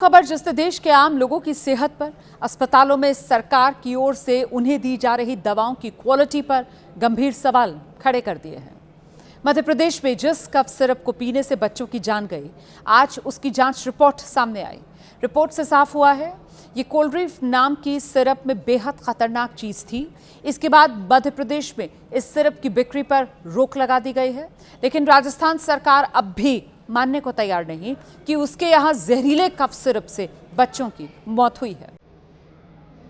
खबर जिसने देश के आम लोगों की सेहत पर, अस्पतालों में सरकार की ओर से उन्हें दी जा रही दवाओं की क्वालिटी पर गंभीर सवाल खड़े कर दिए हैं। मध्य प्रदेश में जिस कफ सिरप को पीने से बच्चों की जान गई, आज उसकी जांच रिपोर्ट सामने आई। रिपोर्ट से साफ हुआ है ये कोल्ड्रिफ नाम की सिरप में बेहद खतरनाक चीज थी। इसके बाद मध्य प्रदेश में इस सिरप की बिक्री पर रोक लगा दी गई है, लेकिन राजस्थान सरकार अब भी मानने को तैयार नहीं कि उसके यहाँ जहरीले कफ सिरप से बच्चों की मौत हुई है।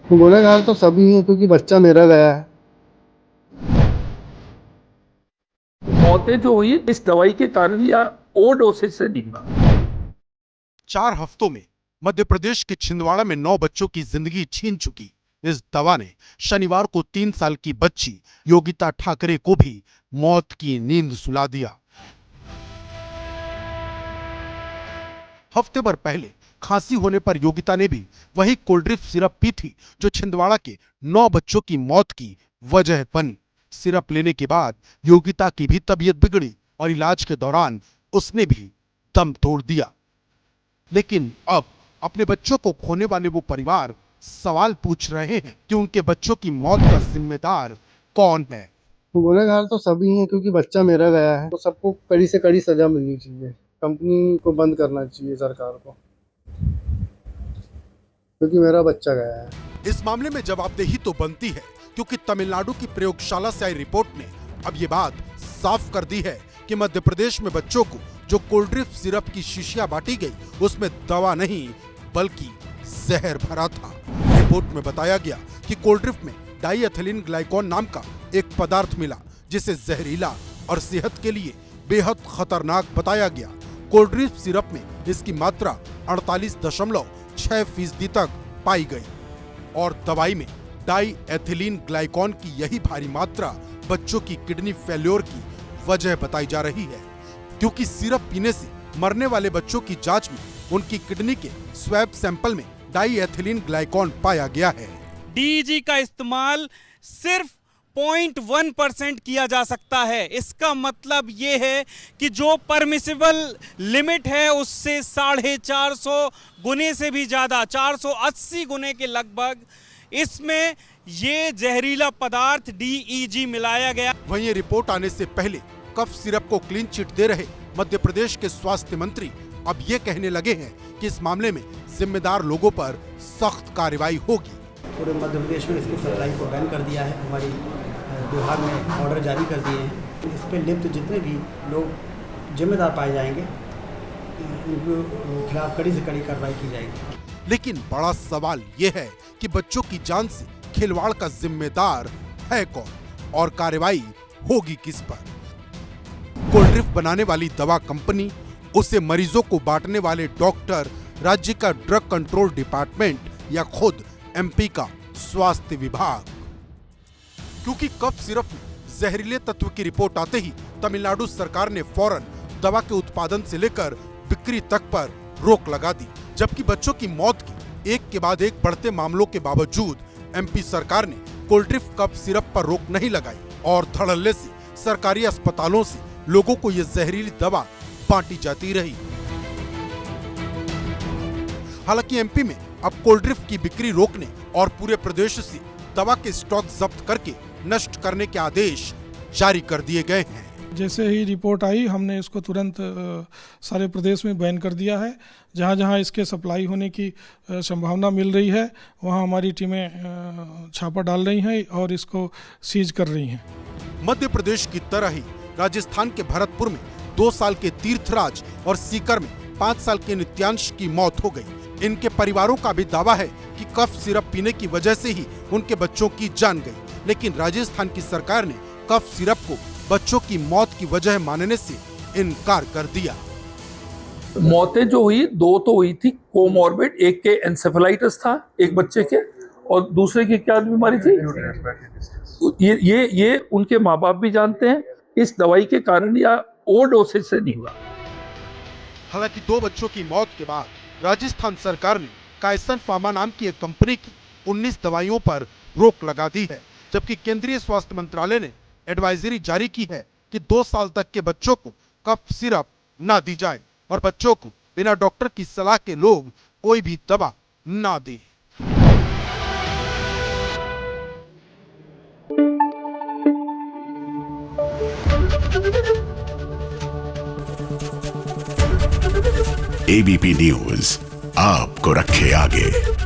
गुनहगार तो सभी हैं क्योंकि बच्चा मेरा गया है। मौतें जो हुई इस दवाई के कारण या ओवरडोसेज से नहीं हुआ। 4 हफ्तों में मध्य प्रदेश के छिंदवाड़ा में 9 बच्चों की जिंदगी छीन चुकी इस दवा ने शनिवार को 3 साल की बच्ची योगिता ठाकरे को भी मौत की नींद सुला दिया। हफ्ते भर पहले खांसी होने पर योगिता ने भी वही कोल्ड्रिफ सिरप पी थी जो छिंदवाड़ा के 9 बच्चों की मौत की वजह बनी। सिरप लेने के बाद योगिता की भी तबीयत बिगड़ी और इलाज के दौरान उसने भी दम तोड़ दिया। लेकिन अब अपने बच्चों को खोने वाले वो परिवार सवाल पूछ रहे हैं कि उनके बच्चों की मौत का जिम्मेदार कौन है। गुनहगार तो सभी हैं क्योंकि बच्चा मेरा गया है, तो सबको कड़ी से कड़ी सजा मिलनी चाहिए। कंपनी को बंद करना चाहिए सरकार को, क्योंकि मेरा बच्चा गया है। इस मामले में जवाबदेही तो बनती है, क्योंकि तमिलनाडु की प्रयोगशाला से आई रिपोर्ट ने अब ये बात साफ कर दी है कि मध्य प्रदेश में बच्चों को जो कोल्ड्रिफ सिरप की शीशियां बांटी गई उसमें दवा नहीं बल्कि जहर भरा था। रिपोर्ट में बताया गया कि कोल्ड्रिफ में डाईएथिलीन ग्लाइकॉन नाम का एक पदार्थ मिला जिसे जहरीला और सेहत के लिए बेहद खतरनाक बताया गया। कोल्ड्रिफ सिरप में इसकी मात्रा 48.6% तक पाई गई और दवाई में डाईएथिलीन ग्लाइकॉन की यही भारी मात्रा बच्चों की किडनी फेल्योर की वजह बताई जा रही है, क्योंकि सिरप पीने से मरने वाले बच्चों की जांच में उनकी किडनी के स्वैब सैंपल में डाईएथिलीन ग्लाइकॉन पाया गया है। डीईजी का इस्तेमाल सिर्फ 0.1% किया जा सकता है। इसका मतलब ये है कि जो परमिसिबल लिमिट है उससे 450 गुने से भी ज्यादा, 480 गुने के लगभग इसमें ये जहरीला पदार्थ डीईजी मिलाया गया। वहीं ये रिपोर्ट आने से पहले कफ सिरप को क्लीन चिट दे रहे मध्य प्रदेश के स्वास्थ्य मंत्री अब ये कहने लगे हैं कि इस मामले में जिम्मेदार लोगों पर सख्त कार्रवाई होगी। पूरे मध्य प्रदेश में इसकी सप्लाई को बैन कर दिया है। हमारी विभाग ने ऑर्डर जारी कर दिए हैं। इस पर लिप्त जितने भी लोग जिम्मेदार पाए जाएंगे उनके खिलाफ कड़ी से कड़ी कार्रवाई की जाएगी। लेकिन बड़ा सवाल ये है कि बच्चों की जान से खिलवाड़ का जिम्मेदार है कौन और कार्रवाई होगी किस पर। कोल्ड्रिफ बनाने वाली दवा कंपनी, उसे मरीजों को बांटने वाले डॉक्टर, राज्य का ड्रग कंट्रोल डिपार्टमेंट या खुद एमपी का स्वास्थ्य विभाग। क्योंकि कफ सिरप में जहरीले तत्व की रिपोर्ट आते ही तमिलनाडु सरकार ने फौरन दवा के उत्पादन से लेकर बिक्री तक पर रोक लगा दी, जबकि बच्चों की मौत के एक के बाद एक बढ़ते मामलों के बावजूद एमपी सरकार ने कोल्ड्रिफ कफ सिरप पर रोक नहीं लगाई और धड़ल्ले से सरकारी अस्पतालों से लोगों को ये जहरीली दवा बांटी जाती रही। हालांकि एमपी में अब कोल्ड्रिफ की बिक्री रोकने और पूरे प्रदेश से दवा के स्टॉक जब्त करके नष्ट करने के आदेश जारी कर दिए गए हैं। जैसे ही रिपोर्ट आई हमने इसको तुरंत सारे प्रदेश में बैन कर दिया है। जहाँ जहाँ इसके सप्लाई होने की संभावना मिल रही है वहाँ हमारी टीमें छापा डाल रही हैं और इसको सीज कर रही हैं। मध्य प्रदेश की तरह ही राजस्थान के भरतपुर में 2 साल के तीर्थराज और सीकर में 5 साल के नित्यांश की मौत हो गई। इनके परिवारों का भी दावा है कि कफ सिरप पीने की वजह से ही उनके बच्चों की जान गई, लेकिन राजस्थान की सरकार ने कफ सिरप को बच्चों की मौत की वजह मानने से इनकार कर दिया। मौतें जो हुई 2 तो हुई थी कोमॉर्बिड, एक के एंसेफेलाइटिस था एक बच्चे के और दूसरे की क्या बीमारी थी ये उनके माँ बाप भी जानते हैं। इस दवाई के कारण या ओवरडोसेज से नहीं हुआ। हालांकि 2 बच्चों की मौत के बाद राजस्थान सरकार ने कायसन फार्मा नाम की एक कंपनी की 19 दवाइयों पर रोक लगा दी है, जबकि केंद्रीय स्वास्थ्य मंत्रालय ने एडवाइजरी जारी की है कि 2 साल तक के बच्चों को कफ सिरप न दी जाए और बच्चों को बिना डॉक्टर की सलाह के लोग कोई भी दवा ना दे। एबीपी न्यूज आपको रखे आगे।